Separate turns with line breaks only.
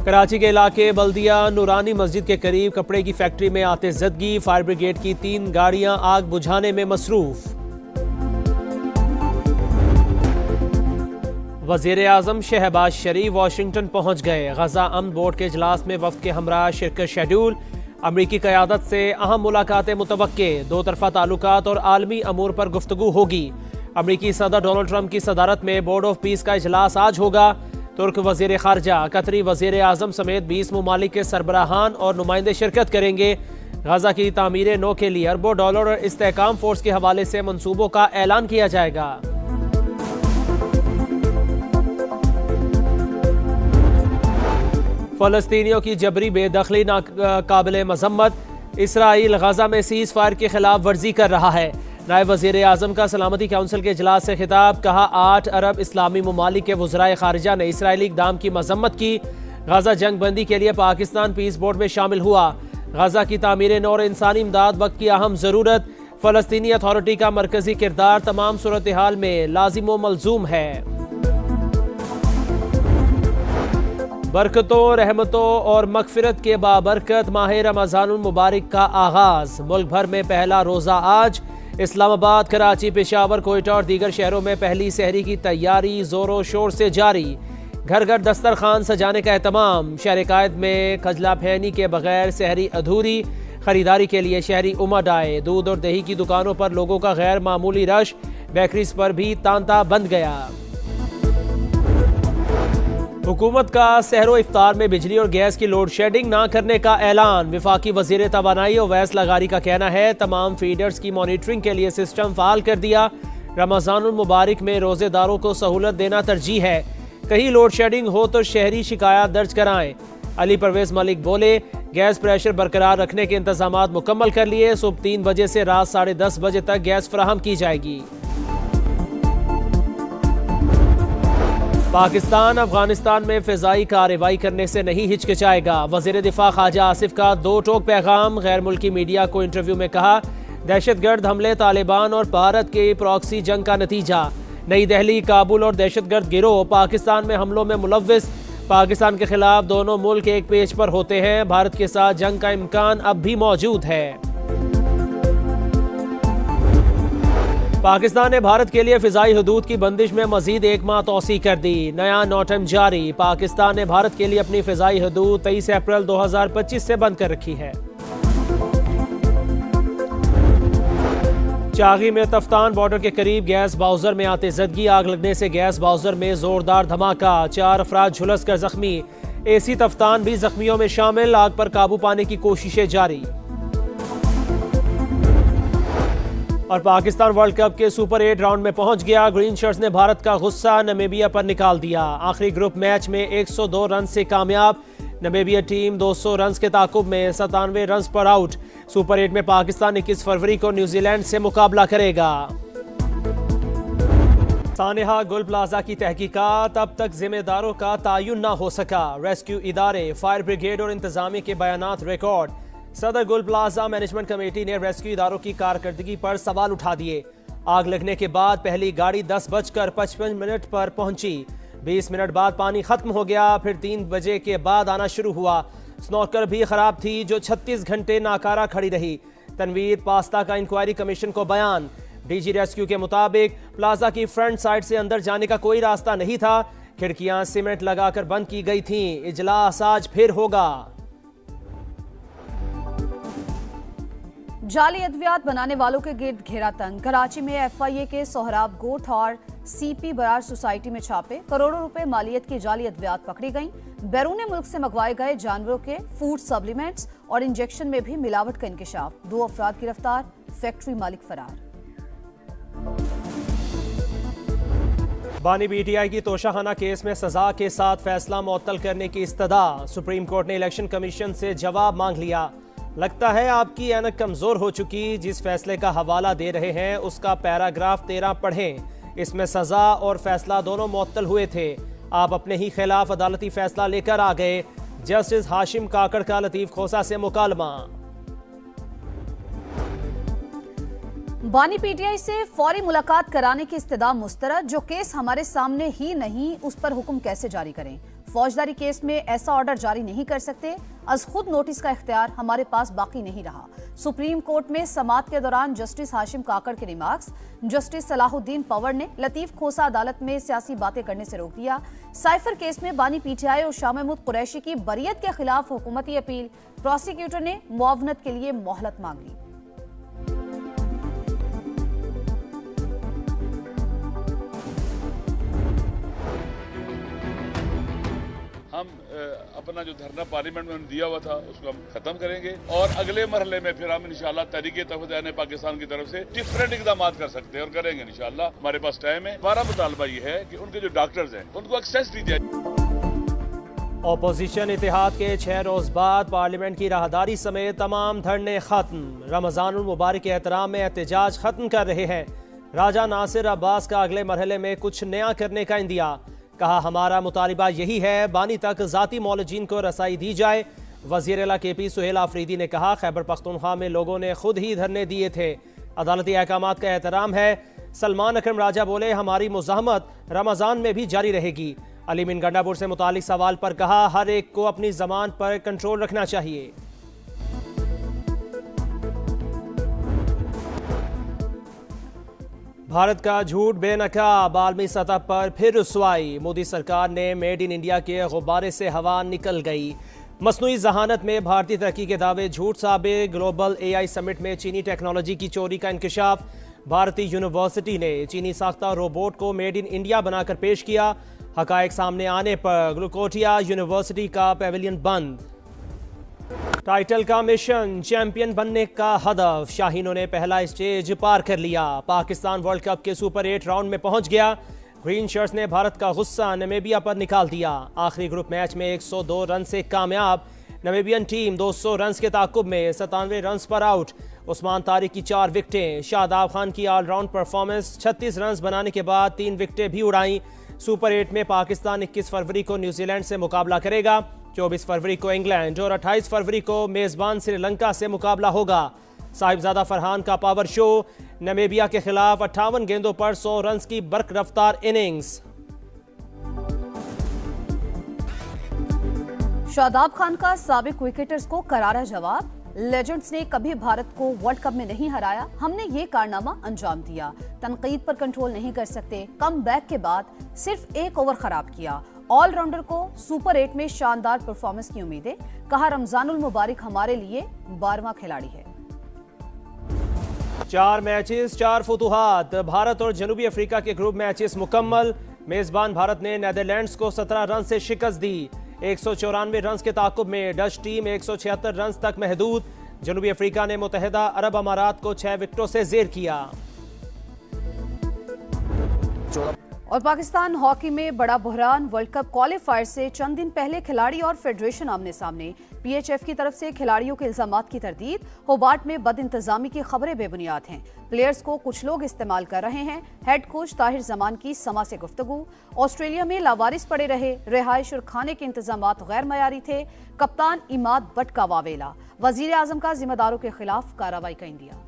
कराची के इलाके बल्दिया नूरानी मस्जिद के करीब कपड़े की फैक्ट्री में आतिशज़दगी, फायर ब्रिगेड की 3 गाड़ियां आग बुझाने में मसरूफ। वज़ीर आज़म शहबाज शरीफ वाशिंगटन पहुंच गए। गजा अमन बोर्ड के इजलास में वफ़द के हमरा शिरकत शेड्यूल। अमरीकी क़यादत से अहम मुलाकातें मुतवक्के, दो तरफ़ा ताल्लुकात और आलमी अमूर पर गुफ्तगू होगी। अमरीकी सदर डोनाल्ड ट्रंप की सदारत में बोर्ड ऑफ पीस का इजलास आज होगा। तुर्क वज़ीर ख़ारजा, कतरी वज़ीर आज़म समेत 20 ममालिक के सरबराहान और नुमाइंदे शिरकत करेंगे। गजा की तामीर नौ के लिए अरबों डॉलर और इस्तेहकाम फोर्स के हवाले से मंसूबों का ऐलान किया जाएगा। फ़लस्तीनियों की जबरी बेदखली नाकाबिले मज़म्मत। इसराइल गजा में सीज़ फायर की खिलाफ वर्जी कर रहा है। नायब वज़ीर आज़म का सलामती काउंसिल के इजलास से खिताब, कहा 8 अरब इस्लामी ममालिक के वज़राए ख़ारिजा ने इसराइली इक़दाम की मज़म्मत की। गजा जंग बंदी के लिए पाकिस्तान पीस बोर्ड में शामिल हुआ। गजा की तामीर नौ और इंसानी इमदाद वक्त की अहम ज़रूरत। फ़लस्तीनी अथॉरिटी का मरकज़ी किरदार तमाम सूरत हाल में लाजिम व मलजूम है। बरकतों, रहमतों और मग़फ़िरत के बाबरकत माह रमज़ानुल मुबारक का आगाज़। मुल्क भर में पहला रोज़ा आज। इस्लामाबाद, कराची, पेशावर, कोयटा और दीगर शहरों में पहली सहरी की तैयारी ज़ोरों शोर से जारी। घर घर दस्तरखान सजाने का एहतमाम। शहर कायद में खजला फहनी के बगैर सहरी अधूरी। खरीदारी के लिए शहरी उमड़ आए। दूध और दही की दुकानों पर लोगों का गैर मामूली रश। बेकरीज पर भी तांता बंद गया। हुकूमत का सहरो इफ्तार में बिजली और गैस की लोड शेडिंग ना करने का ऐलान। वफाकी वजीर तवानाई ओवैस लगारी का कहना है, तमाम फीडर्स की मॉनिटरिंग के लिए सिस्टम फाल कर दिया। रमज़ानुल मुबारक में रोज़ेदारों को सहूलत देना तरजीह है। कहीं लोड शेडिंग हो तो शहरी शिकायत दर्ज कराएं। अली परवेज मलिक बोले, गैस प्रेशर बरकरार रखने के इंतजाम मुकम्मल कर लिए। सुबह 3 बजे से रात 10:30 बजे तक गैस फराहम की जाएगी। पाकिस्तान अफगानिस्तान में फ़िज़ाई कार्रवाई करने से नहीं हिचकिचाएगा। वज़ीर दिफा ख्वाजा आसिफ का 2 टोक पैगाम। गैर मुल्की मीडिया को इंटरव्यू में कहा, दहशतगर्द हमले तालिबान और भारत के प्रॉक्सी जंग का नतीजा। नई दिल्ली, काबुल और दहशतगर्द गिरोह पाकिस्तान में हमलों में मुलव्विस। पाकिस्तान के खिलाफ दोनों मुल्क एक पेज पर होते हैं। भारत के साथ जंग का इम्कान अब भी मौजूद है। पाकिस्तान ने भारत के लिए फ़िज़ाई हदूद की बंदिश में मज़ीद 1 माह तौसी कर दी। नया नोटम जारी। पाकिस्तान ने भारत के लिए अपनी फ़िज़ाई हदूद 23 अप्रैल 2025 से बंद कर रखी है। चागी में तफ्तान बॉर्डर के करीब गैस बाउजर में आतिशज़दगी। आग लगने से गैस बाउजर में जोरदार धमाका। 4 अफराद झुलस कर जख्मी। एसी तफ्तान भी जख्मियों में शामिल। आग पर काबू पाने की कोशिशें जारी। और पाकिस्तान वर्ल्ड कप के सुपर 8 राउंड में पहुंच गया। ग्रीन शर्ट्स ने भारत का गुस्सा नमीबिया पर निकाल दिया। आखिरी ग्रुप मैच में 102 रन से कामयाब। नमीबिया टीम 200 रन के ताकुब में 97 रन पर आउट। सुपर 8 में पाकिस्तान 21 फरवरी को न्यूजीलैंड से मुकाबला करेगा। सानेहा गुल प्लाजा की तहकीकात, अब तक जिम्मेदारों का तायुन न हो सका। रेस्क्यू इदारे, फायर ब्रिगेड और इंतजामिया के बयानात रिकॉर्ड। सदर गुल प्लाजा मैनेजमेंट कमेटी ने रेस्क्यू इदारों की कारकर्दगी पर सवाल उठा दिए। आग लगने के बाद पहली गाड़ी 10:55 पर पहुंची। 20 मिनट बाद पानी खत्म हो गया। फिर 3 बजे के बाद आना शुरू हुआ। स्नॉकर भी खराब थी जो 36 घंटे नाकारा खड़ी रही। तनवीर पास्ता का इंक्वायरी कमीशन को बयान। डीजी रेस्क्यू के मुताबिक प्लाजा की फ्रंट साइड से अंदर जाने का कोई रास्ता नहीं था। खिड़कियां सीमेंट लगाकर बंद की गई थीं। इजलास आज फिर होगा।
जाली अद्वियात बनाने वालों के गिर्द घेरा तंग। कराची में FIA के सोहराब गोट और CP बरार सोसाइटी में छापे। करोड़ों रुपए मालियत की जाली अद्वियात पकड़ी गईं। बैरून मुल्क से मंगवाए गए जानवरों के फूड सप्लीमेंट्स और इंजेक्शन में भी मिलावट का इंकशाफ। 2 अफराद गिरफ्तार, फैक्ट्री मालिक फरार।
बानी BTI की तोशाखाना केस में सजा के साथ फैसला मुअत्तल करने की इस्तदा। सुप्रीम कोर्ट ने इलेक्शन कमीशन से जवाब मांग लिया। लगता है आपकी ऐनक कमजोर हो चुकी। जिस फैसले का हवाला दे रहे हैं उसका पैराग्राफ 13 पढ़ें। इसमें सजा और फैसला दोनों मुअत्तल हुए थे। आप अपने ही खिलाफ अदालती फैसला लेकर आ गए। जस्टिस हाशिम काकड़ का लतीफ खोसा से मुकालमा।
बानी PTI से फौरी मुलाकात कराने की इस्तदा मुस्तरद। जो केस हमारे सामने ही नहीं उस पर हुक्म कैसे जारी करें। फौजदारी केस में ऐसा ऑर्डर जारी नहीं कर सकते। अज खुद नोटिस का इख्तियार हमारे पास बाकी नहीं रहा। सुप्रीम कोर्ट में समाअत के दौरान जस्टिस हाशिम काकड़ के रिमार्क्स। जस्टिस सलाहुद्दीन पंवर ने लतीफ खोसा अदालत में सियासी बातें करने से रोक दिया। साइफर केस में बानी पीटीआई और शाह महमूद कुरैशी की बरियत के खिलाफ हुकूमती अपील। प्रोसिक्यूटर ने मुआवनत के लिए मोहलत मांग ली।
हम अपना जो धरना पार्लियामेंट में दिया हुआ था उसको हम खत्म करेंगे और अगले मरहले में फिर हम इंशाल्लाह तहरीके तहफ़्फ़ुज़ पाकिस्तान की तरफ से डिफरेंट इक़दाम कर सकते हैं और करेंगे इंशाल्लाह। हमारे पास टाइम है। हमारा मुतालबा ये है कि उनके जो डॉक्टर्स हैं उनको एक्सेस दी जाए।
ऑपोजिशन इत्तेहाद के 6 रोज बाद पार्लियामेंट की राहदारी समेत तमाम धरने खत्म। रमजानुल मुबारक के एहतराम में एहतजाज खत्म कर रहे हैं। राजा नासिर अब्बास का अगले मरहले में कुछ नया करने का इंदिया। कहा हमारा मुतालिबा यही है, बानी तक जाती मौलजीन को रसाई दी जाए। वज़ीर आला KP सुहेल आफरीदी ने कहा खैबर पख्तूनख्वा में लोगों ने खुद ही धरने दिए थे। अदालती अहकामात का एहतराम है। सलमान अकरम राजा बोले हमारी मुज़ाहमत रमज़ान में भी जारी रहेगी। अली मिन गंडापुर से मुतालिक सवाल पर कहा हर एक को अपनी ज़बान पर कंट्रोल रखना चाहिए। भारत का झूठ बेनकाब, आलमी सतह पर फिर रुसवाई। मोदी सरकार ने मेड इन इंडिया के गुब्बारे से हवा निकल गई। मसनूई जहानत में भारतीय तरक्की के दावे झूठ साबित। ग्लोबल AI समिट में चीनी टेक्नोलॉजी की चोरी का इंकशाफ। भारतीय यूनिवर्सिटी ने चीनी साख्ता रोबोट को मेड इन इंडिया बनाकर पेश किया। हकायक सामने आने पर ग्लूकोटिया यूनिवर्सिटी का पैवेलियन बंद। टाइटल का मिशन, चैंपियन बनने का हदफ। शाहीनों ने पहला स्टेज पार कर लिया। पाकिस्तान वर्ल्ड कप के सुपर 8 राउंड में पहुंच गया। ग्रीन शर्ट्स ने भारत का गुस्सा नमीबिया पर निकाल दिया। आखिरी ग्रुप मैच में 102 रन से कामयाब। नमीबियन टीम 200 रन के ताकुब में 97 रन पर आउट। उस्मान तारिक की 4 विकेटें। शादाब खान की ऑलराउंड परफॉर्मेंस। 36 रन बनाने के बाद 3 विकेटें भी उड़ाई। सुपर 8 में पाकिस्तान 21 फरवरी को न्यूजीलैंड से मुकाबला करेगा। 24 फरवरी को इंग्लैंड और 28 फरवरी को मेजबान श्रीलंका से मुकाबला होगा। साहिबजादा फरहान का पावर शो। नमीबिया के खिलाफ 58 गेंदों पर 100 रन की बर्क रफ्तार इनिंग्स।
शादाब खान का साबिक विकेटर्स को करारा जवाब। लेजेंड्स ने कभी भारत को वर्ल्ड कप में नहीं हराया, हमने ये कारनामा अंजाम दिया। तनकीद पर कंट्रोल नहीं कर सकते। कम बैक के बाद सिर्फ 1 ओवर खराब किया। ऑलराउंडर को सुपर 8 में शानदार परफॉर्मेंस की उम्मीदें। कहा रमजानुल मुबारक हमारे लिए 12वां खिलाड़ी है।
4 मैचेस 4 फुतुहात। भारत और जनूबी अफ्रीका के ग्रुप मैचेस मुकम्मल। मेजबान भारत ने नीदरलैंड्स को 17 रन से शिकस्त दी। 194 रन के ताकुब में डच टीम 176 रन तक महदूद। जनूबी अफ्रीका ने मुत्तहिदा अरब अमारात को 6 विकेटों से जेर किया। और पाकिस्तान हॉकी में बड़ा बुहरान। वर्ल्ड कप क्वालिफायर से चंद दिन पहले खिलाड़ी और फेडरेशन आमने सामने। PHF की तरफ से खिलाड़ियों के इल्जामात की तरदीद। होबार्ट में बद इंतजामी की खबरें बेबुनियाद हैं। प्लेयर्स को कुछ लोग इस्तेमाल कर रहे हैं। हेड कोच ताहिर जमान की समा से गुफ्तगू। ऑस्ट्रेलिया में लावारिस पड़े रहे। रिहाइश और खाने के इंतजामात गैर मयारी थे। कप्तान इमाद बट का वावेला। वजीर आजम का जिम्मेदारों के खिलाफ कार्रवाई का इंदिया।